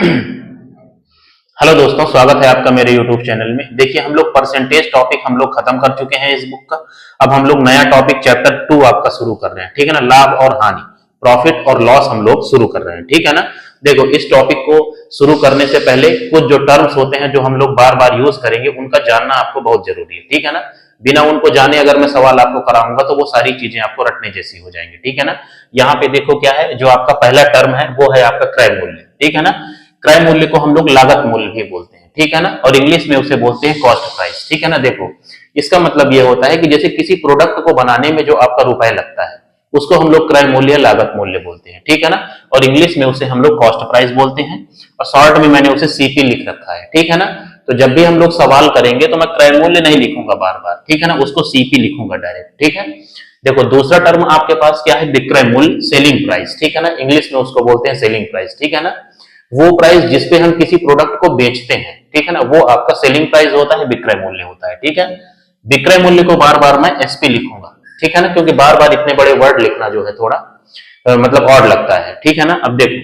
Hello दोस्तों, स्वागत है आपका मेरे YouTube चैनल में। देखिए, हम लोग परसेंटेज टॉपिक हम लोग खत्म कर चुके हैं इस बुक का। अब हम लोग नया टॉपिक चैप्टर 2 आपका शुरू कर रहे हैं, ठीक है ना। लाभ और हानि, प्रॉफिट और लॉस हम लोग शुरू कर रहे हैं, ठीक है ना। देखो, इस टॉपिक को शुरू करने से पहले कुछ जो टर्म्स होते हैं जो हम लोग बार बार यूज करेंगे, उनका जानना आपको बहुत जरूरी है, ठीक है ना। बिना उनको जाने अगर मैं सवाल आपको कराऊंगा तो वो सारी चीजें आपको रटने जैसी हो जाएंगी, ठीक है ना। यहाँ पे देखो क्या है, जो आपका पहला टर्म है वो है आपका क्रय मूल्य, ठीक है ना। क्रय मूल्य को हम लोग लागत मूल्य भी बोलते हैं, ठीक है ना, और इंग्लिश में उसे बोलते हैं कॉस्ट प्राइस, ठीक है ना। देखो, इसका मतलब ये होता है कि जैसे किसी प्रोडक्ट को बनाने में जो आपका रुपए लगता है उसको हम लोग क्रय मूल्य लागत मूल्य बोलते हैं, ठीक है ना, और इंग्लिश में उसे हम लोग कॉस्ट प्राइस बोलते हैं, और शॉर्ट में मैंने उसे सीपी लिख रखा है, ठीक है ना। तो जब भी हम लोग सवाल करेंगे तो मैं क्रय मूल्य नहीं लिखूंगा बार बार, ठीक है ना, उसको सीपी लिखूंगा डायरेक्ट, ठीक है। देखो, दूसरा टर्म आपके पास क्या है, विक्रय मूल्य, सेलिंग प्राइस, ठीक है ना, इंग्लिश में उसको बोलते हैं सेलिंग प्राइस, ठीक है ना। वो प्राइस जिसपे हम किसी प्रोडक्ट को बेचते हैं, ठीक है ना, वो आपका सेलिंग प्राइस होता है, विक्रय मूल्य होता है, ठीक है। विक्रय मूल्य को बार बार मैं एसपी लिखूंगा, ठीक है ना, क्योंकि बार बार इतने बड़े वर्ड लिखना जो है थोड़ा मतलब ऑड लगता है, ठीक है ना। अब देखो,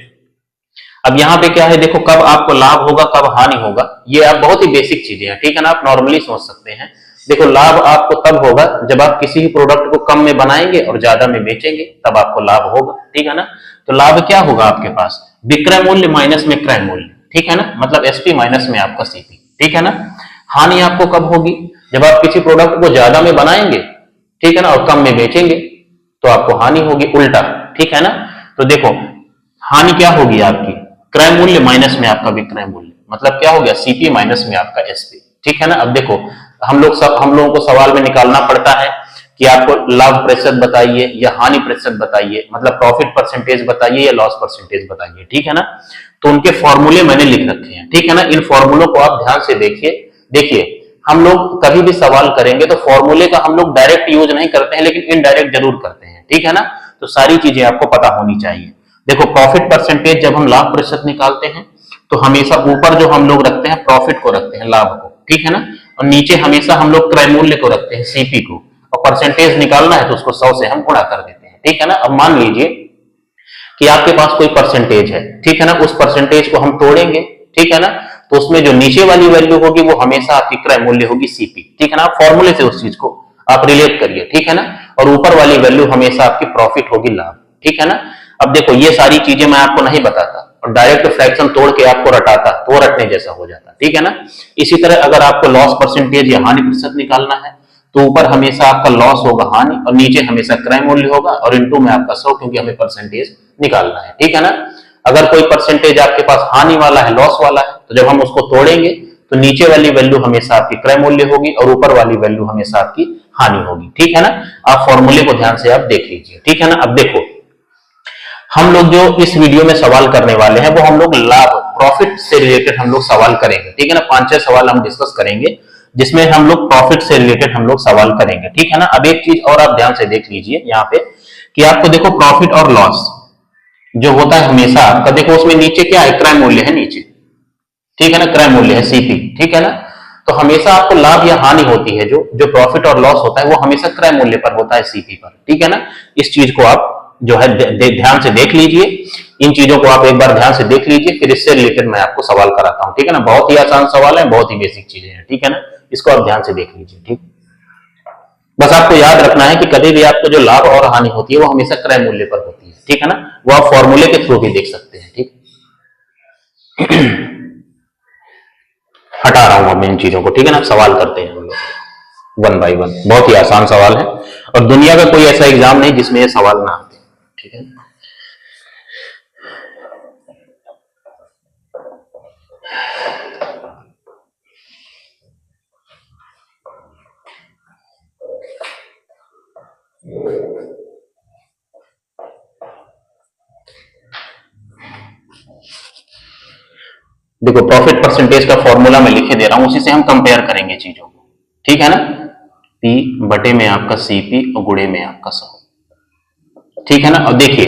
अब यहाँ पे क्या है, देखो कब आपको लाभ होगा कब हानि होगा, ये आप बहुत ही बेसिक चीजें हैं, ठीक है ना, आप नॉर्मली सोच सकते हैं। देखो, लाभ आपको तब होगा जब आप किसी भी प्रोडक्ट को कम में बनाएंगे और ज्यादा में बेचेंगे, तब आपको लाभ होगा, ठीक है ना। तो लाभ क्या होगा आपके पास, विक्रय मूल्य माइनस में क्रय मूल्य, ठीक है ना, मतलब एसपी माइनस में आपका सीपी, ठीक है ना। हानि आपको कब होगी, जब आप किसी प्रोडक्ट को ज्यादा में बनाएंगे, ठीक है ना, और कम में बेचेंगे तो आपको हानि होगी, उल्टा, ठीक है ना। तो देखो, हानि क्या होगी आपकी, क्रय मूल्य माइनस में आपका विक्रय मूल्य, मतलब क्या हो गया, सीपी माइनस में आपका एसपी, ठीक है ना। अब देखो, हम लोगों को सवाल में निकालना पड़ता है कि आपको लाभ प्रतिशत बताइए या हानि प्रतिशत बताइए, मतलब प्रॉफिट परसेंटेज बताइए या लॉस परसेंटेज बताइए, ठीक है ना। तो उनके फॉर्मूले मैंने लिख रखे हैं, ठीक है ना। इन फॉर्मूलों को आप ध्यान से देखिए, हम लोग कभी भी सवाल करेंगे तो फॉर्मूले का हम लोग डायरेक्ट यूज नहीं करते हैं, लेकिन इनडायरेक्ट जरूर करते हैं, ठीक है ना। तो सारी चीजें आपको पता होनी चाहिए। देखो, प्रॉफिट परसेंटेज जब हम लाभ प्रतिशत निकालते हैं तो हमेशा ऊपर जो हम लोग रखते हैं प्रॉफिट को रखते हैं, लाभ को, ठीक है ना, और नीचे हमेशा हम लोग क्रय मूल्य को रखते हैं, सीपी को, और परसेंटेज निकालना है तो उसको 100 से हम गुणा कर देते हैं, ठीक है ना। अब मान लीजिए कि आपके पास कोई परसेंटेज है, ठीक है ना, उस परसेंटेज को हम तोड़ेंगे, ठीक है ना, तो उसमें जो नीचे वाली वैल्यू होगी वो हमेशा आपकी क्रय मूल्य होगी, सीपी, ठीक है ना। आप फॉर्मूले से उस चीज को आप रिलेट करिए, ठीक है ना, और ऊपर वाली वैल्यू हमेशा आपकी प्रॉफिट होगी, लाभ, ठीक है ना। अब देखो, ये सारी चीजें मैं आपको नहीं बताता और डायरेक्ट फ्रैक्शन तोड़ के आपको रटाता तो वो रटने जैसा हो जाता, ठीक है ना। इसी तरह अगर आपको लॉस परसेंटेज या हानि प्रतिशत निकालना है तो ऊपर हमेशा आपका लॉस होगा, हानि, और नीचे हमेशा क्रय मूल्य होगा, और इनटू में आपका 100, क्योंकि हमें परसेंटेज निकालना है, ठीक है ना। अगर कोई परसेंटेज आपके पास हानि वाला है, लॉस वाला है, तो जब हम उसको तोड़ेंगे तो नीचे वाली वैल्यू हमेशा आपकी क्रय मूल्य होगी और ऊपर वाली वैल्यू हमेशा आपकी हानि होगी, ठीक है ना। आप फॉर्मूले को ध्यान से आप देख लीजिए, ठीक है ना। अब देखो, हम लोग जो इस वीडियो में सवाल करने वाले हैं वो हम लोग लाभ, प्रॉफिट से रिलेटेड हम लोग सवाल करेंगे, ठीक है ना। 5-6 सवाल हम डिस्कस करेंगे जिसमें हम लोग प्रॉफिट से रिलेटेड हम लोग सवाल करेंगे, ठीक है ना। अब एक चीज और आप ध्यान से देख लीजिए यहाँ पे कि आपको देखो, प्रॉफिट और लॉस जो होता है हमेशा आपका, देखो उसमें नीचे क्या है, क्रय मूल्य है नीचे, ठीक है ना, क्रय मूल्य है, सीपी, ठीक है ना। तो हमेशा आपको लाभ या हानि होती है, जो प्रॉफिट और लॉस होता है वो हमेशा क्रय मूल्य पर होता है, सीपी पर, ठीक है ना। इस चीज को आप जो है ध्यान से देख लीजिए, इन चीजों को आप एक बार ध्यान से देख लीजिए, फिर इससे रिलेटेड मैं आपको सवाल कराता हूं, ठीक है ना। बहुत ही आसान सवाल है, बहुत ही बेसिक चीजें हैं, ठीक है ना। इसको आप ध्यान से देख लीजिए, ठीक। बस आपको याद रखना है कि कभी भी आपको जो लाभ और हानि होती है वो हमेशा क्रय मूल्य पर होती है, ठीक है ना। वो आप फॉर्मूले के थ्रू भी देख सकते हैं, ठीक। हटा रहा हूं मैं इन चीजों को, ठीक है ना। सवाल करते हैं हम लोग 1 बाय 1, बहुत ही आसान सवाल है और दुनिया का कोई ऐसा एग्जाम नहीं जिसमें ये सवाल ना आते, ठीक है। देखो, प्रॉफिट परसेंटेज का फॉर्मूला मैं लिखे दे रहा हूं, उसी से हम कंपेयर करेंगे चीजों को, ठीक है ना। पी बटे में आपका सीपी और गुणे में आपका 100, ठीक है ना। और देखिए,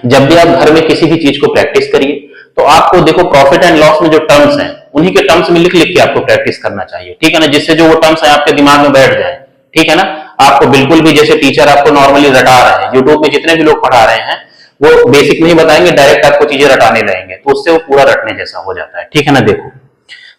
जब भी आप घर में किसी भी चीज को प्रैक्टिस करिए तो आपको देखो, प्रॉफिट एंड लॉस में जो टर्म्स हैं उन्हीं के टर्म्स में लिख लिख के आपको प्रैक्टिस करना चाहिए, ठीक है ना, जिससे जो वो टर्म्स है आपके दिमाग में बैठ जाए, ठीक है ना। आपको बिल्कुल भी जैसे टीचर आपको नॉर्मली रटा रहे हैं, यूट्यूब में जितने भी लोग पढ़ा रहे हैं वो बेसिक नहीं बताएंगे, डायरेक्ट आपको चीजें रटाने लगेंगे, तो उससे वो पूरा रटने जैसा हो जाता है। ठीक है ना। देखो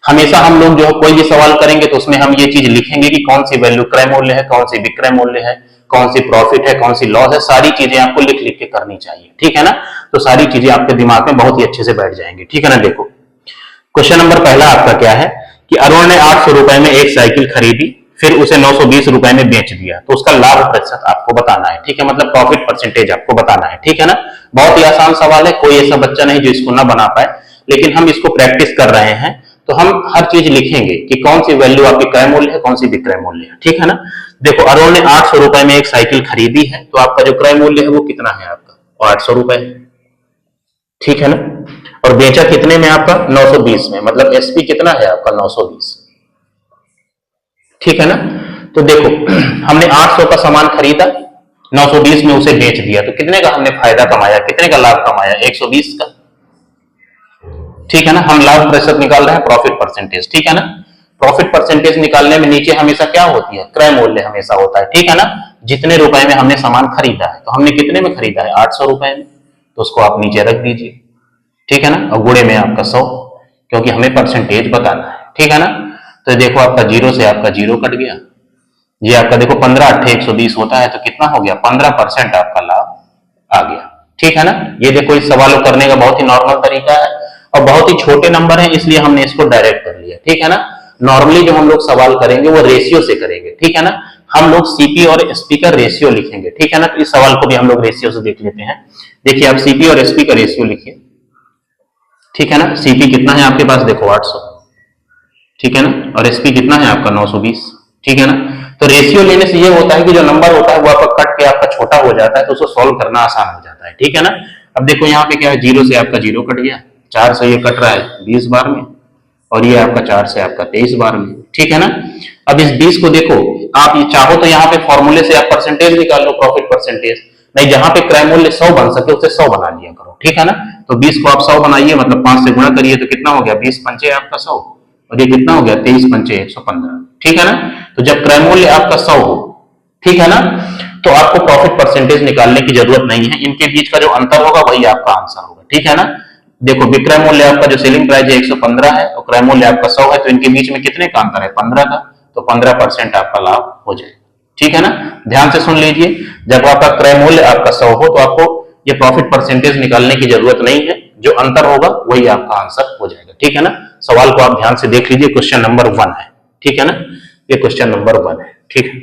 हमेशा हम लोग जो है कोई भी सवाल करेंगे तो उसमें हम ये चीज लिखेंगे कि कौन सी वैल्यू क्रय मूल्य है, कौन सी विक्रय मूल्य है, कौन सी प्रॉफिट है, कौन सी लॉस है, सारी चीजें आपको लिख लिख के करनी चाहिए। ठीक है ना। तो सारी चीजें आपके दिमाग में बहुत ही अच्छे से बैठ जाएंगी। ठीक है ना। देखो क्वेश्चन नंबर पहला आपका क्या है कि अरुण ने 800 रुपए में एक साइकिल खरीदी, फिर उसे 920 रुपए में बेच दिया, तो उसका लाभ प्रतिशत आपको बताना है। ठीक है, मतलब प्रॉफिट परसेंटेज आपको बताना है। ठीक है ना। बहुत ही आसान सवाल है, कोई ऐसा बच्चा नहीं जो इसको ना बना पाए, लेकिन हम इसको प्रैक्टिस कर रहे हैं तो हम हर चीज लिखेंगे कि कौन सी वैल्यू आपकी क्रय मूल्य है, कौन सी विक्रय मूल्य है। ठीक है ना। देखो अरुण ने 800 रुपए में एक साइकिल खरीदी है, तो आपका जो क्रय मूल्य है वो कितना है आपका, 800 रुपए। ठीक है ना। और बेचा कितने में आपका, 920 में, मतलब एसपी कितना है आपका, 920। ठीक है ना। तो देखो हमने 800 का सामान खरीदा, 920 में उसे बेच दिया, तो कितने का हमने फायदा कमाया, कितने का लाभ कमाया, 120 का। ठीक है ना। हम लाभ प्रतिशत निकाल रहे हैं, प्रॉफिट परसेंटेज। ठीक है ना। प्रॉफिट परसेंटेज निकालने में नीचे हमेशा क्या होती है, क्रय मूल्य हमेशा होता है। ठीक है ना। जितने रुपए में हमने सामान खरीदा है, तो हमने कितने में खरीदा है, 800 रुपए में, तो उसको आप नीचे रख दीजिए। ठीक है ना। और गुणे में आपका 100, क्योंकि हमें परसेंटेज बताना है। ठीक है ना। तो देखो आपका जीरो से आपका जीरो कट गया, ये आपका देखो 15 8 120 होता है, तो कितना हो गया, 15% आपका लाभ आ गया। ठीक है ना। ये देखो इस सवालों करने का बहुत ही नॉर्मल तरीका है और बहुत ही छोटे नंबर है, इसलिए हमने इसको डायरेक्ट कर लिया। ठीक है ना। नॉर्मली जो हम लोग सवाल करेंगे वो रेशियो से करेंगे। ठीक है ना। हम लोग सीपी और एसपी का रेशियो लिखेंगे। ठीक है ना। तो इस सवाल को भी हम लोग रेशियो से देख लेते हैं। देखिए आप सीपी और एसपी का रेशियो लिखिए। ठीक है ना। सीपी कितना है आपके पास, देखो 800। ठीक है ना। और एसपी कितना है आपका, 920। ठीक है ना। तो रेशियो लेने से ये होता है कि जो नंबर होता है वो आपका कट के आपका छोटा हो जाता है, तो उसको सॉल्व करना आसान हो जाता है। ठीक है ना। अब देखो यहाँ पे क्या है, जीरो से आपका जीरो कट गया, 4 से ये कट रहा है 20 बार में, और ये आपका 4 से आपका 23 बार में। ठीक है ना। अब इस 20 को देखो, आप ये चाहो तो यहाँ पे फॉर्मूले से आप परसेंटेज निकाल लो, प्रॉफिट परसेंटेज, नहीं जहां पे क्रय मूल्य 100 बन सके उसे 100 बना लिया करो। ठीक है ना। तो 20 को आप 100 बनाइए, मतलब 5 से गुणा करिए, तो कितना हो गया, 20 पंचे आपका 100, और ये कितना हो गया, 23 पंचे 115। ठीक है ना। तो जब क्रय मूल्य आपका 100 हो, ठीक है ना, तो आपको प्रॉफिट परसेंटेज निकालने की जरूरत नहीं है, इनके बीच का जो अंतर होगा वही आपका आंसर होगा। ठीक है ना। देखो विक्रय मूल्य आपका जो सेलिंग प्राइस है 115 है और क्रय मूल्य आपका 100 है, तो इनके बीच में कितने का अंतर है, 15 का, तो 15% आपका लाभ हो जाएगा। ठीक है ना। ध्यान से सुन लीजिए, जब आपका क्रय मूल्य आपका 100 हो तो आपको ये प्रॉफिट परसेंटेज निकालने की जरूरत नहीं है, जो अंतर होगा वही आपका आंसर हो जाएगा। ठीक है ना। सवाल को आप ध्यान से देख लीजिए, क्वेश्चन नंबर 1 है। ठीक है ना। ये क्वेश्चन नंबर 1 है। ठीक है।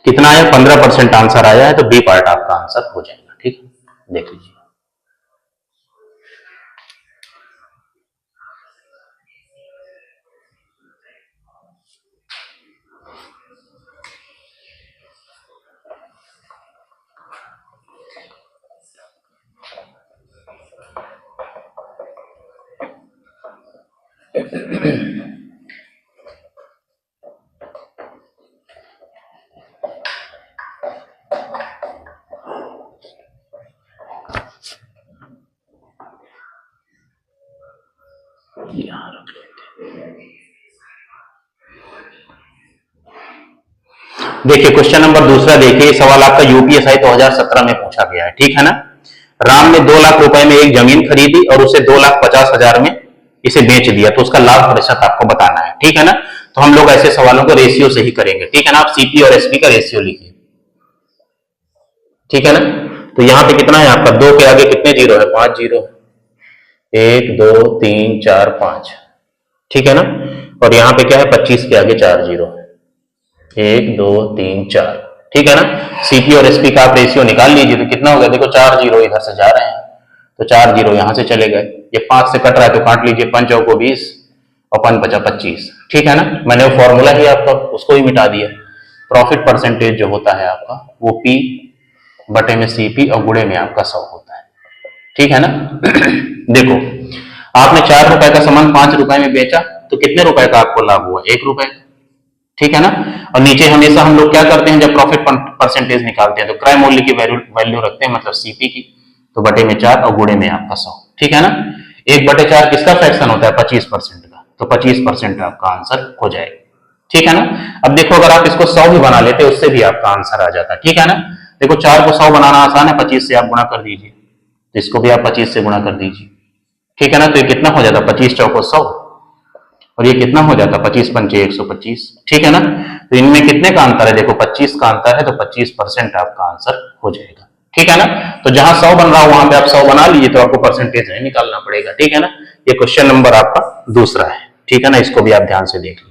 कितना है, 15% आंसर आया है, तो बी पार्ट आपका आंसर हो जाएगा। ठीक है, देख लीजिए। देखिए क्वेश्चन नंबर दूसरा, देखिए सवाल आपका यूपीएसआई 2017 में पूछा गया है। ठीक है ना। राम ने 2 लाख रुपए में एक जमीन खरीदी और उसे 2,50,000 में इसे बेच दिया, तो उसका लाभ प्रतिशत आपको बताना है। ठीक है ना। तो हम लोग ऐसे सवालों को रेशियो से ही करेंगे। ठीक है ना। आप सीपी और एसपी का रेशियो लिखिए। ठीक है ना। तो यहाँ पे कितना है आपका, 2 के आगे कितने जीरो है, 5 जीरो है, 1 2 3 4 5। ठीक है ना। और यहाँ पे क्या है, 25 के आगे 4 जीरो है, 1 2 3 4। ठीक है ना। सीपी और एसपी का आप रेशियो निकाल लीजिए, तो कितना हो गया, देखो 4 जीरो इधर से जा रहे हैं, तो 4 जीरो यहां से चले गए, ये 5 से कट रहा है तो काट लीजिए, 5 को 20 और 5 बचा 25। ठीक है ना। मैंने वो फॉर्मूला ही आपका उसको ही मिटा दिया। प्रॉफिट परसेंटेज जो होता है आपका वो पी बटे में सीपी और गुणे में आपका 100 होता है। ठीक है ना। देखो आपने 4 रुपए का सामान 5 रुपए में बेचा, तो कितने रुपए का आपको लाभ हुआ, 1 रुपए। ठीक है ना। और नीचे हमेशा हम लोग क्या करते हैं, जब प्रॉफिट परसेंटेज निकालते हैं तो क्रय मूल्य की वैल्यू रखते हैं, मतलब सीपी की, तो बटे में 4 और गुणे में आपका 100। ठीक है ना। 1/4 किसका फ्रैक्शन होता है, 25% का, तो 25% आपका आंसर हो जाएगा। ठीक है ना। अब देखो अगर आप इसको 100 भी बना लेते उससे भी आपका आंसर आ जाता। ठीक है ना। देखो 4 को 100 बनाना आसान है, 25 से आप गुणा कर दीजिए, तो इसको भी आप 25 से गुणा कर दीजिए, ठीक है ना। तो ये कितना हो जाता, 25 चौको 100, और ये कितना हो जाता, 25 पंचे 125, ठीक है ना। तो इनमें कितने का अंतर है, देखो 25 का अंतर है, तो 25% आपका आंसर हो जाएगा, ठीक है ना। तो जहां 100 बन रहा हो वहां पे आप 100 बना लीजिए, तो आपको परसेंटेज नहीं निकालना पड़ेगा, ठीक है ना। ये क्वेश्चन नंबर आपका दूसरा है, ठीक है ना, इसको भी आप ध्यान से देख लीजिए।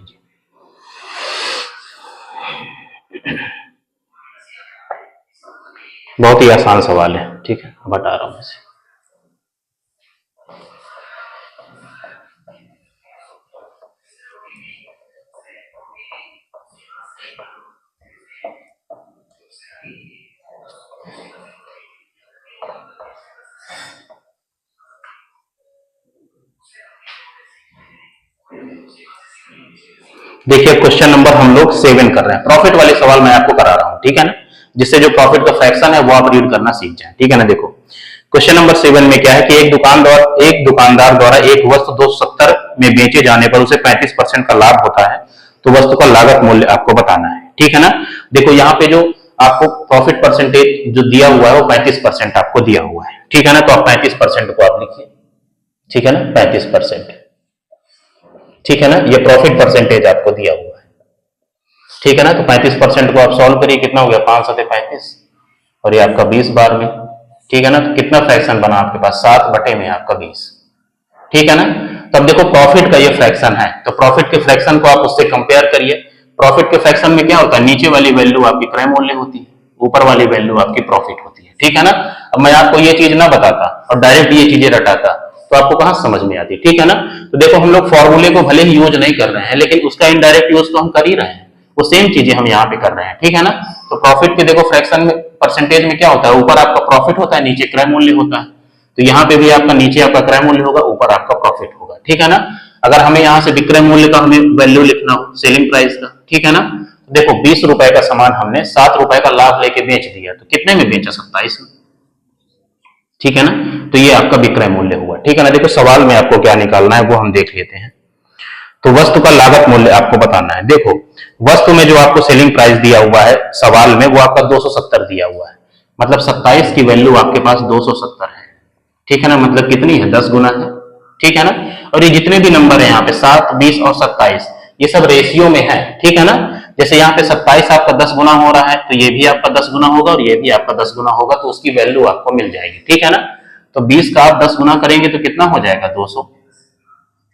बहुत ही आसान सवाल है, ठीक है, बता रहा हूं इसे। देखिए क्वेश्चन नंबर हम लोग 7 कर रहे हैं, प्रॉफिट वाले सवाल मैं आपको करा रहा हूं, ठीक है ना, जिससे जो प्रॉफिट का फ्रैक्शन है वो आप रीड करना सीख जाए, ठीक है ना। देखो क्वेश्चन नंबर 7 में क्या है कि एक दुकानदार द्वारा एक वस्तु 270 में बेचे जाने पर उसे 35% का लाभ होता है, तो वस्तु का लागत मूल्य आपको बताना है, ठीक है ना। देखो यहाँ पे जो आपको प्रॉफिट परसेंटेज जो दिया हुआ है वो 35% आपको दिया हुआ है, ठीक है ना। तो आप 35% को आप लिखिए, ठीक है ना, 35%, ठीक है ना, ये प्रॉफिट परसेंटेज आपको दिया हुआ है, ठीक है ना। तो 35% को आप सॉल्व करिए, कितना हो गया, 5 7 35, और ये आपका 20 बार में, ठीक है ना। तो कितना फ्रैक्शन बना आपके पास, 7 बटे में आपका 20, ठीक है ना। तो अब देखो प्रॉफिट का ये फ्रैक्शन है, तो प्रॉफिट के फ्रैक्शन को आप उससे कंपेयर करिए। प्रॉफिट के फ्रैक्शन में क्या होता है, नीचे वाली वैल्यू आपकी क्रय मूल्य होती है, ऊपर वाली वैल्यू आपकी प्रॉफिट होती है, ठीक है ना। अब मैं आपको ये चीज ना बताता और डायरेक्ट ये चीजें रटाता तो आपको कहां समझ में आती, ठीक है ना। तो देखो हम लोग फॉर्मूले को भले ही यूज नहीं कर रहे हैं, लेकिन उसका इनडायरेक्ट यूज तो हम कर ही रहे हैं, वो सेम चीजें हम यहाँ पे कर रहे हैं, ठीक है ना। तो प्रॉफिट के देखो फ्रैक्शन में परसेंटेज में क्या होता है, ऊपर आपका प्रॉफिट होता है, नीचे क्रय मूल्य होता है, तो यहाँ पे भी आपका नीचे आपका क्रय मूल्य होगा, ऊपर आपका प्रॉफिट होगा, ठीक है ना। अगर हमें यहाँ से विक्रय मूल्य का हमें वैल्यू लिखना हो, सेलिंग प्राइस का, ठीक है ना। देखो 20 रुपए का सामान हमने 7 रुपए का लाभ लेके बेच दिया, तो कितने में बेचा, 27 में, ठीक है ना। तो ये आपका विक्रय मूल्य हुआ, ठीक है ना। देखो सवाल में आपको क्या निकालना है वो हम देख लेते हैं। तो वस्तु का लागत मूल्य आपको बताना है। देखो वस्तु में जो आपको सेलिंग प्राइस दिया हुआ है सवाल में, वो आपका 270 दिया हुआ है, मतलब 27 की वैल्यू आपके पास 270 है, ठीक है ना। मतलब कितनी है, 10 गुना है, ठीक है ना। और ये जितने भी नंबर है यहाँ पे 7 20 और 27, ये सब रेशियो में है, ठीक है ना। जैसे यहाँ पे 27 आपका 10 गुना हो रहा है, तो ये भी आपका 10 गुना होगा और ये भी आपका 10 गुना होगा, तो उसकी वैल्यू आपको मिल जाएगी, ठीक है ना। तो 20 का आप 10 गुना करेंगे तो कितना हो जाएगा, 200,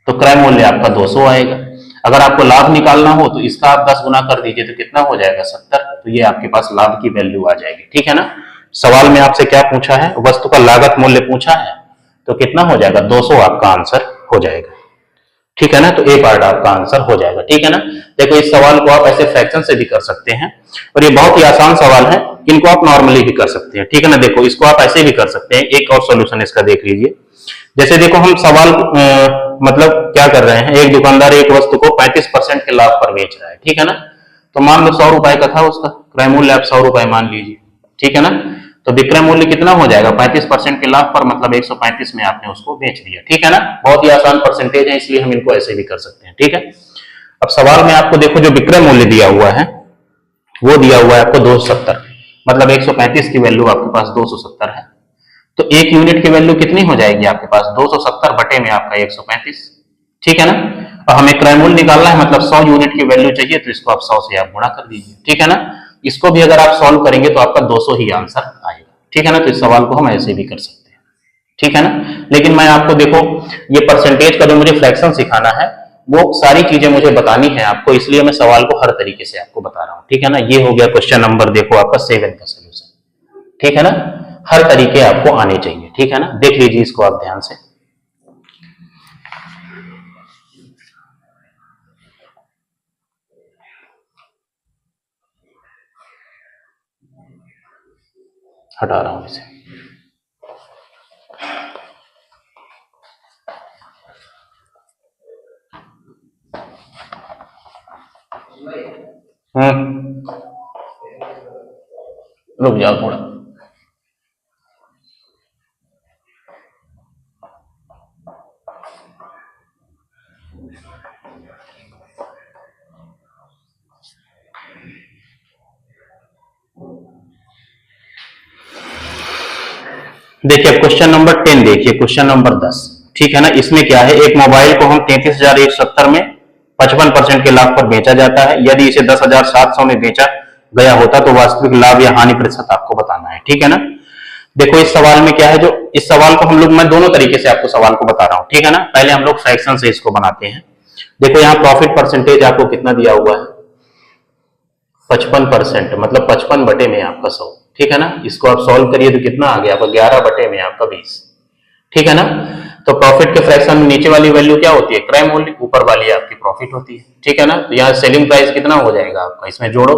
तो क्रय मूल्य आपका 200 आएगा। अगर आपको लाभ निकालना हो तो इसका आप 10 गुना कर दीजिए, तो कितना हो जाएगा, 70, तो ये आपके पास लाभ की वैल्यू आ जाएगी, ठीक है ना। सवाल में आपसे क्या पूछा है, वस्तु का लागत मूल्य पूछा है, तो कितना हो जाएगा, 200 आपका आंसर हो जाएगा, ठीक है ना। तो ए पार्ट आपका आंसर हो जाएगा, ठीक है ना। देखो इस सवाल को आप ऐसे फ्रैक्शन से भी कर सकते हैं, और ये बहुत ही आसान सवाल है, इनको आप नॉर्मली भी कर सकते हैं, ठीक है ना। देखो इसको आप ऐसे भी कर सकते हैं, एक और सोल्यूशन इसका देख लीजिए। जैसे देखो हम सवाल मतलब क्या कर रहे हैं, एक दुकानदार एक वस्तु को 35% के लाभ पर बेच रहा है, ठीक है ना। तो मान लो 100 रुपए का था उसका क्रय मूल्य, आप 100 रुपए मान लीजिए, ठीक है ना। तो विक्रय मूल्य कितना हो जाएगा, 35% के लाभ पर, मतलब 135 में आपने उसको बेच दिया, ठीक है ना। बहुत ही आसान परसेंटेज है, इसलिए हम इनको ऐसे भी कर सकते हैं, ठीक है। अब सवाल में आपको देखो जो विक्रय मूल्य दिया हुआ है वो दिया हुआ है आपको 270, मतलब 135 की वैल्यू आपके पास 270 है, तो एक यूनिट की वैल्यू कितनी हो जाएगी आपके पास, 270 बटे में आपका 135, ठीक है ना। और हमें क्रय मूल्य निकालना है, मतलब 100 यूनिट की वैल्यू चाहिए, तो इसको आप 100 से आप गुणा कर दीजिए, ठीक है ना। इसको भी अगर आप सॉल्व करेंगे तो आपका 200 ही आंसर आएगा, ठीक है ना। तो इस सवाल को हम ऐसे भी कर सकते हैं, ठीक है ना। लेकिन मैं आपको देखो ये परसेंटेज का जो मुझे फ्रैक्शन सिखाना है वो सारी चीजें मुझे बतानी है आपको, इसलिए मैं सवाल को हर तरीके से आपको बता रहा हूं, ठीक है ना। ये हो गया क्वेश्चन नंबर देखो आपका 7 का सोल्यूशन, ठीक है ना। हर तरीके आपको आने चाहिए, ठीक है ना। देख लीजिए इसको आप ध्यान से। हटा रहा हूं इसे। रुक जाओ थोड़ा। देखिए अब क्वेश्चन नंबर 10 देखिए, क्वेश्चन नंबर 10, ठीक है ना। इसमें क्या है, एक मोबाइल को हम 33,170 में 55% के लाभ पर बेचा जाता है। यदि इसे 10,700 में बेचा गया होता तो वास्तविक लाभ या हानि प्रतिशत आपको बताना है, ठीक है ना। देखो इस सवाल में क्या है, जो इस सवाल को हम लोग, मैं दोनों तरीके से आपको सवाल को बता रहा हूं, ठीक है ना। पहले हम लोग फ्रैक्शन से इसको बनाते हैं। देखो यहाँ प्रॉफिट परसेंटेज आपको कितना दिया हुआ है, 55%, मतलब 55 बटे में आपका 100, ठीक है ना। इसको आप सॉल्व करिए तो कितना आ गया आपका, 11 बटे में आपका 20, ठीक है ना। तो प्रॉफिट के फ्रैक्शन में नीचे वाली वैल्यू क्या होती है, क्रय मूल्य, ऊपर वाली आपकी प्रॉफिट होती है, ठीक है ना। तो यहाँ सेलिंग प्राइस कितना हो जाएगा आपका, इसमें जोड़ो,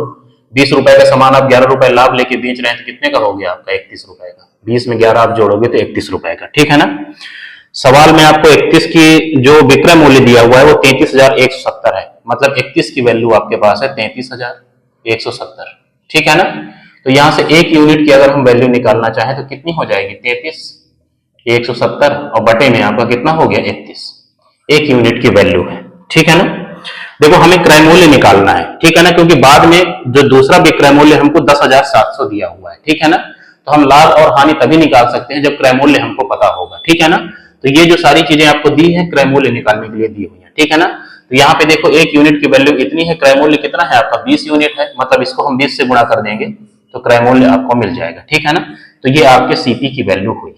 20 रुपए का सामान आप 11 रुपए लाभ लेके बेच रहे हैं तो कितने का हो गया आपका, 31 रुपए का। 20 में 11 आप जोड़ोगे तो 31 रुपए का, ठीक है ना। सवाल में आपको 31 की जो विक्रय मूल्य दिया हुआ है वो 33,170 है, मतलब 31 की वैल्यू आपके पास है 33,170, ठीक है ना। तो यहां से एक यूनिट की अगर हम वैल्यू निकालना चाहें तो कितनी हो जाएगी, 33,170 और बटे में आपका कितना हो गया, 31, एक यूनिट की वैल्यू है, ठीक है ना। देखो हमें क्रय मूल्य निकालना है, ठीक है ना, क्योंकि बाद में जो दूसरा विक्रय मूल्य हमको 10,700 दिया हुआ है, ठीक है ना। तो हम लाभ और हानि तभी निकाल सकते हैं जब क्रय मूल्य हमको पता होगा, ठीक है ना। तो ये जो सारी चीजें आपको दी है क्रय मूल्य निकालने के लिए दी हुई है, ठीक है ना। तो यहाँ पे देखो एक यूनिट की वैल्यू इतनी है, क्रय मूल्य कितना है आपका, 20 यूनिट है, मतलब इसको हम 20 से गुणा कर देंगे तो क्रय मूल्य आपको मिल जाएगा, ठीक है ना। तो ये आपके सीपी की वैल्यू हुई,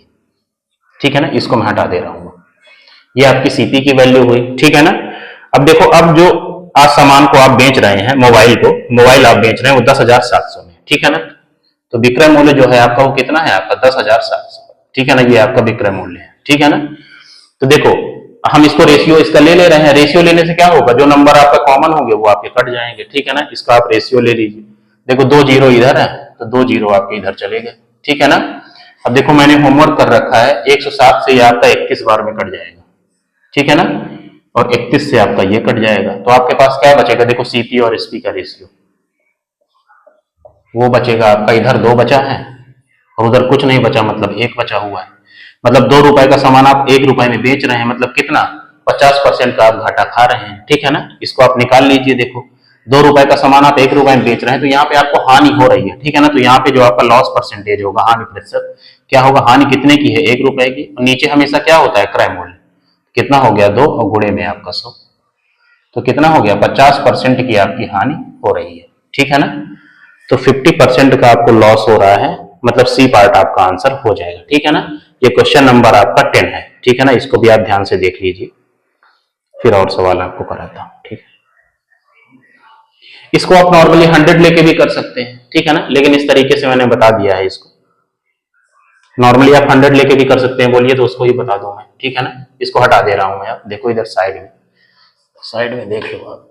ठीक है ना। इसको मैं हटा दे रहा हूं, ये आपकी सीपी की वैल्यू हुई, ठीक है ना। अब देखो, अब जो आज सामान को आप बेच रहे हैं, मोबाइल आप बेच रहे हैं वो 10,700 में, ठीक है ना। तो विक्रय मूल्य जो है आपका वो कितना है आपका, 10,700, ठीक है ना। ये आपका विक्रय मूल्य है, ठीक है ना। तो देखो हम इसको रेशियो इसका ले रहे हैं, रेशियो लेने से क्या होगा, जो नंबर आपका कॉमन होंगे वो आपके कट जाएंगे, ठीक है ना। इसका आप रेशियो ले लीजिए। देखो 2 जीरो इधर है तो 2 जीरो आपके इधर चले गए, ठीक है ना। अब देखो मैंने होमवर्क कर रखा है, 107 से ये आपका 21 बार में कट जाएगा, ठीक है ना, और 31 से आपका ये कट जाएगा। तो आपके पास क्या बचेगा, देखो सीपी और एसपी का रेशियो, वो बचेगा आपका, इधर 2 बचा है और उधर कुछ नहीं बचा, मतलब 1 बचा हुआ है। मतलब 2 रुपए का सामान आप 1 रुपए में बेच रहे हैं, मतलब कितना, 50% का आप घाटा खा रहे हैं, ठीक है ना। इसको आप निकाल लीजिए। देखो 2 रुपए का सामान आप 1 रुपए में बेच रहे हैं तो यहाँ पे आपको हानि हो रही है, ठीक है ना। तो यहाँ पे जो आपका लॉस परसेंटेज होगा, हानि प्रतिशत क्या होगा, हानि कितने की है, 1 रुपए की, और नीचे हमेशा क्या होता है, क्रय मूल्य, कितना हो गया 2 और गुणे में आपका 100, तो कितना हो गया, 50% की आपकी हानि हो रही है, ठीक है ना। तो 50% का आपको लॉस हो रहा है, मतलब सी पार्ट आपका आंसर हो जाएगा, ठीक है ना। ये क्वेश्चन नंबर आपका 10 है, ठीक है ना। इसको भी आप ध्यान से देख लीजिए, फिर और सवाल आपको कराता हूं, ठीक है। इसको आप नॉर्मली 100 लेके भी कर सकते हैं, ठीक है ना, लेकिन इस तरीके से मैंने बता दिया है इसको। नॉर्मली आप 100 लेके भी कर सकते हैं, बोलिए तो उसको ही बता दूं मैं, ठीक है ना। इसको हटा दे रहा हूं मैं, आप देखो इधर साइड में देख लो आप।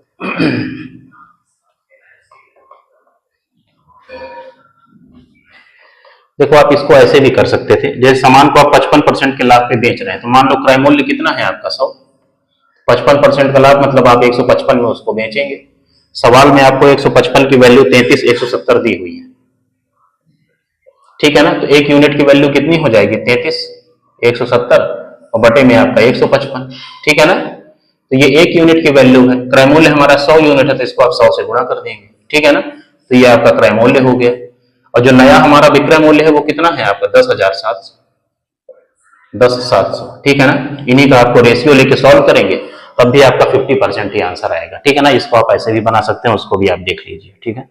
देखो आप इसको ऐसे भी कर सकते थे, जैसे सामान को आप 55% के लाभ पे बेच रहे हैं, तो मान लो क्रय मूल्य कितना है आपका 100, 55% का लाभ मतलब आप 155 में उसको बेचेंगे। सवाल में आपको 155 की वैल्यू 33,170 दी हुई है, ठीक है ना। तो एक यूनिट की वैल्यू कितनी हो जाएगी, 33,170 और बटे में आपका 155, ठीक है ना। तो ये एक यूनिट की वैल्यू है, क्रय मूल्य हमारा 100 यूनिट है तो इसको आप 100 से गुणा कर देंगे, ठीक है ना। तो ये आपका क्रय मूल्य हो गया। और जो नया हमारा विक्रय मूल्य है वो कितना है आपका, 10,700, ठीक है ना। इन्हीं का आपको रेशियो लेके सॉल्व करेंगे तब भी आपका 50% ही आंसर आएगा, ठीक है ना। इसको आप ऐसे भी बना सकते हैं, उसको भी आप देख लीजिए, ठीक है।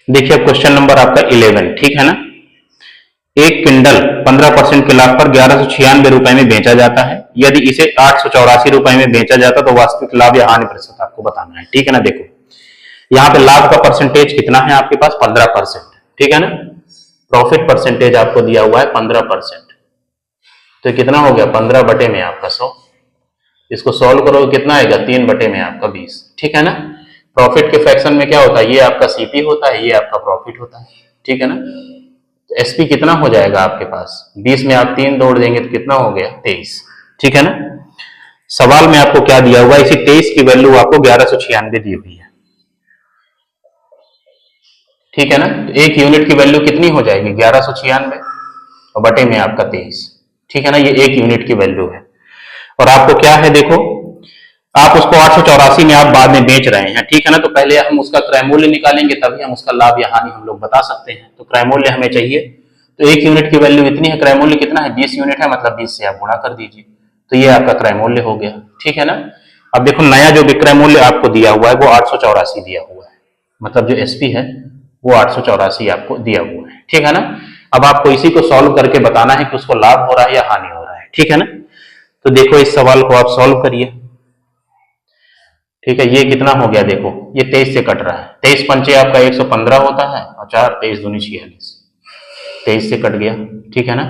देखिए क्वेश्चन नंबर आपका 11, ठीक है ना। एक किंडल 15% के लाभ पर 1196 रुपए में बेचा जाता है। यदि इसे 884 रुपए में बेचा जाता तो वास्तविक लाभ या हानि प्रतिशत आपको बताना है, ठीक है ना। देखो यहाँ पे लाभ का परसेंटेज कितना है आपके पास, 15%, ठीक है ना। प्रॉफिट परसेंटेज आपको दिया हुआ है 15%। तो कितना हो गया 15 बटे में आपका 100। इसको सॉल्व करो कितना आएगा 3 बटे में आपका 20। ठीक है ना। प्रॉफिट के फ्रैक्शन में क्या होता है, ये आपका सीपी होता है, ये आपका प्रॉफिट होता है। ठीक है ना। तो एसपी कितना हो जाएगा आपके पास, 20 में आप 3 जोड़ देंगे तो कितना हो गया 23। ठीक है ना। सवाल में आपको क्या दिया हुआ है, इसी 23 की वैल्यू आपको 1196 दी हुई है। ठीक है ना। तो एक यूनिट की वैल्यू कितनी हो जाएगी 1196 और बटे में आपका 23। ठीक है ना। ये एक यूनिट की वैल्यू है। और आपको क्या है देखो, आप उसको 884 में आप बाद में बेच रहे हैं। ठीक है ना। तो पहले हम उसका क्रय मूल्य निकालेंगे, तभी हम उसका लाभ या हानि हम लोग बता सकते हैं। तो क्रय मूल्य हमें चाहिए, तो एक यूनिट की वैल्यू इतनी है, क्रय मूल्य कितना है 20 यूनिट है, मतलब 20 से आप गुणा कर दीजिए, तो ये आपका क्रय मूल्य हो गया। ठीक है ना। अब देखो नया जो विक्रय मूल्य आपको दिया हुआ है वो 884 दिया हुआ है, मतलब जो एसपी है वो 884 आपको दिया हुआ है। ठीक है ना। अब आपको इसी को सॉल्व करके बताना है कि उसको लाभ हो रहा है या हानि हो रहा है। ठीक है ना। तो देखो इस सवाल को आप सॉल्व करिए। ठीक है। ये कितना हो गया देखो, ये 23 से कट रहा है, 23 पंचे आपका 115 होता है और 4 23 दूनी 46, 23 से कट गया। ठीक है ना।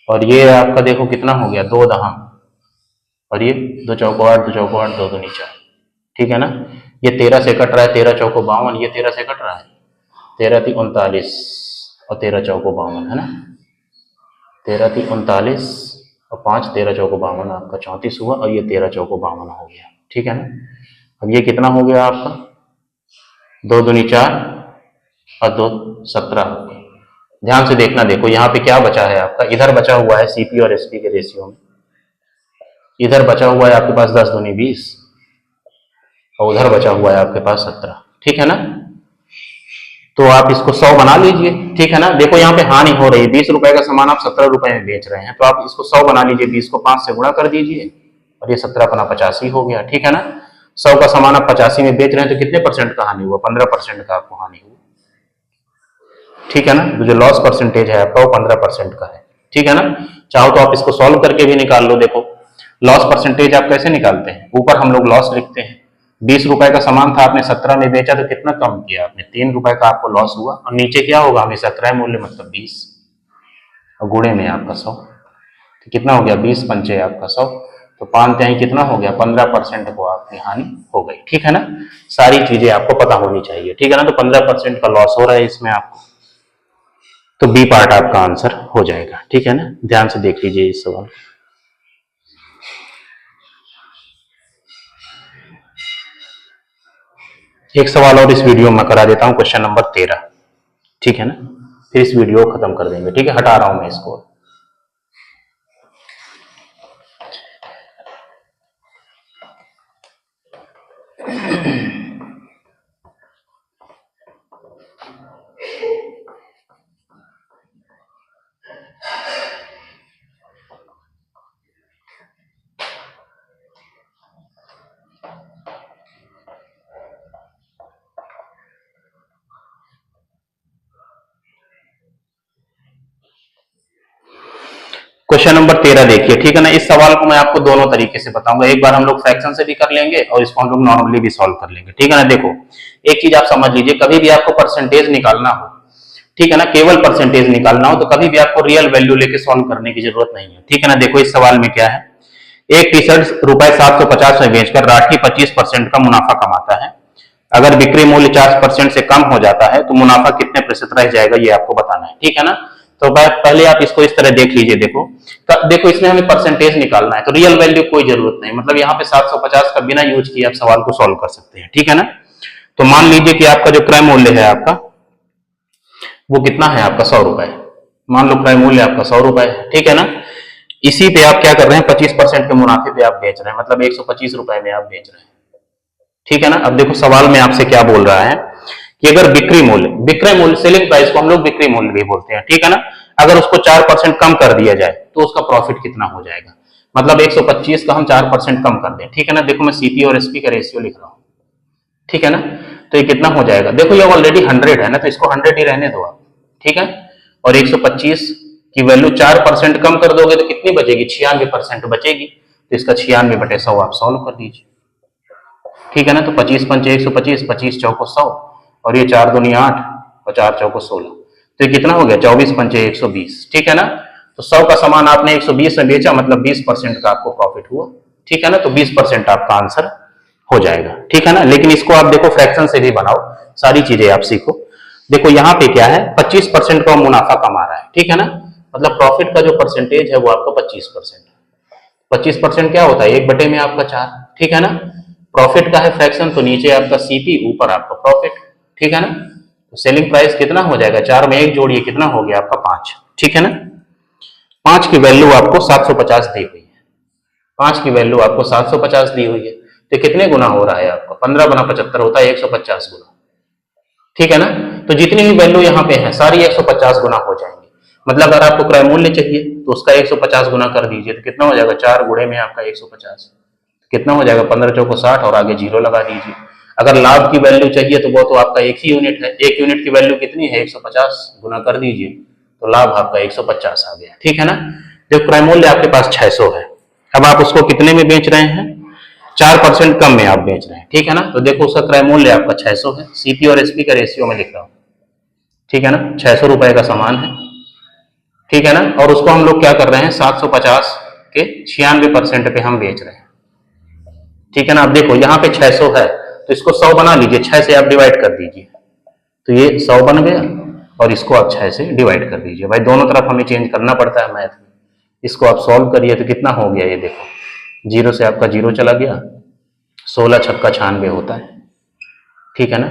और ये आपका देखो कितना हो गया 2 दहम, और ये 2 चौको 8, 2 चौको 8, 2 दूनी 4। ठीक है ना। ये 13 से कट रहा है, 13 चौको 52, ये 13 से कट रहा है, 13 3 39 और 13 चौको 52 है ना, 13 3 39 और 5 13 चौको 52 आपका 34 हुआ, और ये 13 चौको 52 हो गया। ठीक है ना। अब ये कितना हो गया आपका 2 दूनी 4 और 2 17 हो गया। ध्यान से देखना, देखो यहाँ पे क्या बचा है आपका, इधर बचा हुआ है सीपी और एसपी के रेशियो में, इधर बचा हुआ है आपके पास 10 दूनी 20 और उधर बचा हुआ है आपके पास 17। ठीक है ना। तो आप इसको 100 बना लीजिए। ठीक है ना। देखो यहाँ पे हानि हो रही है, 20 रुपए का सामान आप 17 रुपए में बेच रहे हैं, तो आप इसको 100 बना लीजिए, 20 को 5 से गुणा कर दीजिए और ये 17 अपना 85 हो गया। ठीक है ना। 100 का सामान आप 85 में बेच रहे हैं, तो कितने परसेंट का हानि हुआ, 15% का आपको हानि हुआ। ठीक है ना। तो जो लॉस परसेंटेज है आपका वो 15% का है। ठीक है ना। चाहो तो आप इसको सॉल्व करके भी निकाल लो। देखो लॉस परसेंटेज आप कैसे निकालते हैं, ऊपर हम लोग लॉस लिखते हैं, 20 रुपए का सामान था आपने 17 में बेचा, तो कितना कम किया आपने, 3 रुपए का आपको लॉस हुआ, और नीचे क्या होगा हमेशा क्रय मूल्य मतलब 20 और गुणे में आपका 100, तो कितना हो गया 20 पंचे आपका 100, तो 5 तिहाई कितना हो गया 15% को आपकी हानि हो गई। ठीक है ना। सारी चीजें आपको पता होनी चाहिए। ठीक है ना। तो 15% का लॉस हो रहा है इसमें आपको, तो बी पार्ट आपका आंसर हो जाएगा। ठीक है ना। ध्यान से देख लीजिए इस सवाल। एक सवाल और इस वीडियो में करा देता हूं, क्वेश्चन नंबर 13। ठीक है ना। फिर इस वीडियो को खत्म कर देंगे। ठीक है। हटा रहा हूं मैं इसको। क्वेश्चन नंबर 13 देखिए। ठीक है ना। इस सवाल को मैं आपको दोनों तरीके से बताऊंगा, एक बार हम लोग फ्रैक्शन से भी कर लेंगे और इसको हम लोग नॉर्मली भी सॉल्व कर लेंगे। ठीक है ना। देखो एक चीज आप समझ लीजिए, कभी भी आपको परसेंटेज निकालना हो, ठीक है ना, केवल परसेंटेज निकालना हो, तो कभी भी आपको रियल वैल्यू लेके सॉल्व करने की जरूरत नहीं है। ठीक है ना। देखो इस सवाल में क्या है, एक टी शर्ट रुपए 750 में बेचकर राठी 25% का मुनाफा कमाता है। अगर बिक्री मूल्य 4% से कम हो जाता है तो मुनाफा कितने प्रतिशत रह जाएगा, ये आपको बताना है। ठीक है ना। तो पहले आप इसको इस तरह देख लीजिए। देखो इसमें हमें परसेंटेज निकालना है, तो रियल वैल्यू कोई जरूरत नहीं, मतलब यहाँ पे 750 का बिना यूज किए आप सवाल को सॉल्व कर सकते हैं। ठीक है ना। तो मान लीजिए कि आपका जो क्रय मूल्य है आपका वो कितना है आपका 100 रुपए, मान लो क्रय मूल्य आपका 100 रुपए है। ठीक है ना। इसी पे आप क्या कर रहे हैं 25% के मुनाफे पे आप बेच रहे हैं, मतलब 125 रुपए में आप बेच रहे हैं। ठीक है ना। अब देखो सवाल में आपसे क्या बोल रहा है कि अगर विक्रय मूल्य सेलिंग प्राइस को हम लोग बिक्री मूल्य भी बोलते हैं, ठीक है ना, अगर उसको 4% कम कर दिया जाए तो उसका प्रॉफिट कितना हो जाएगा, मतलब 125 का हम 4% कम कर दें। ठीक है ना। देखो मैं सीपी और एसपी का रेशियो लिख रहा हूं। ठीक है ना। तो ये कितना हो जाएगा, देखो ये ऑलरेडी 100 है ना, तो इसको 100 ही रहने दो आप। ठीक है। और 125 की वैल्यू 4% कम कर दोगे तो कितनी बचेगी, 96% बचेगी, तो इसका 96/100 आप सॉल्व कर दीजिए। ठीक है ना। तो 25 पंचे 125, 25 चौको 100, और ये 4 दूनी 8 और 4 चौको 16, तो ये कितना हो गया 24 पंचे 120। ठीक है ना। तो 100 का सामान आपने 120 में बेचा, मतलब 20% का आपको प्रॉफिट हुआ, ठीक है ना। तो 20% आपका आंसर हो जाएगा, ठीक है ना। लेकिन इसको आप देखो फ्रैक्शन से भी बनाओ, सारी चीजें आप सीखो। देखो यहाँ पे क्या है, 25% का मुनाफा कमा रहा है, ठीक है ना। मतलब प्रॉफिट का जो परसेंटेज है वो आपका 25%। 25% क्या होता है, 1 बटे में आपका 4, ठीक है ना। प्रॉफिट का है फ्रैक्शन, तो नीचे आपका सीपी, ऊपर आपका प्रॉफिट, ठीक है ना। तो सेलिंग प्राइस कितना हो जाएगा, 4 में 1 जोड़िए, कितना हो गया आपका 5, ठीक है ना। 5 की वैल्यू आपको 750 दी हुई है, 5 की वैल्यू आपको 750 दी हुई है। तो कितने गुना हो रहा है आपका, 15 बना 75 होता है 150 गुना, ठीक है ना। तो जितनी भी वैल्यू यहाँ पे है सारी 150 गुना हो जाएंगी। मतलब अगर आपको क्रय मूल्य चाहिए तो उसका 150 गुना कर दीजिए, तो कितना हो जाएगा, 4 गुणे में आपका 150, कितना हो जाएगा, 15 चौको 60 और आगे जीरो लगा दीजिए। अगर लाभ की वैल्यू चाहिए तो वो तो आपका एक ही यूनिट है, एक यूनिट की वैल्यू कितनी है, 150, गुना कर दीजिए, तो लाभ आपका 150 आ गया, ठीक है ना। जो क्रय मूल्य आपके पास 600 है, अब आप उसको कितने में बेच रहे हैं, 4% कम में आप बेच रहे हैं, ठीक है ना। तो देखो उसका क्रय मूल्य आपका 600 है, सीपी और एसपी का रेशियो में लिख रहा हूं, ठीक है ना। 600 रुपए का सामान है, ठीक है ना। और उसको हम लोग क्या कर रहे हैं, 750 के 96% पे हम बेच रहे हैं, ठीक है ना। अब देखो यहाँ पे 600 है, तो इसको 100 बना लीजिए, 6 से आप डिवाइड कर दीजिए, तो ये 100 बन गया, और इसको आप 6 से डिवाइड कर दीजिए। भाई दोनों तरफ हमें चेंज करना पड़ता है मैथ में। इसको आप सॉल्व करिए तो कितना हो गया, ये देखो, जीरो से आपका जीरो चला गया, 16 छक्का 96 होता है, ठीक है ना।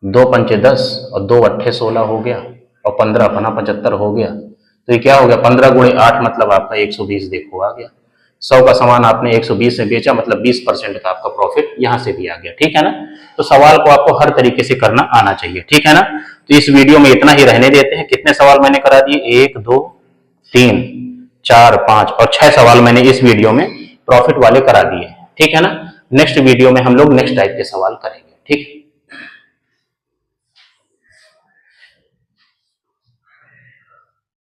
2 पंचे 10 और 2 अट्ठे 16 हो गया, और 15 अपना 75 हो गया। तो ये क्या हो गया, 15 गुणे 8 मतलब आपका 120, देखो आ गया। 100 का सामान आपने 120 में बेचा, मतलब 20% का आपका प्रॉफिट यहां से भी आ गया, ठीक है ना। तो सवाल को आपको हर तरीके से करना आना चाहिए, ठीक है ना। तो इस वीडियो में इतना ही रहने देते हैं। कितने सवाल मैंने करा दिए, 1 2 3 4 5 और 6 सवाल मैंने इस वीडियो में प्रॉफिट वाले करा दिए, ठीक है ना। नेक्स्ट वीडियो में हम लोग नेक्स्ट टाइप के सवाल करेंगे, ठीक है।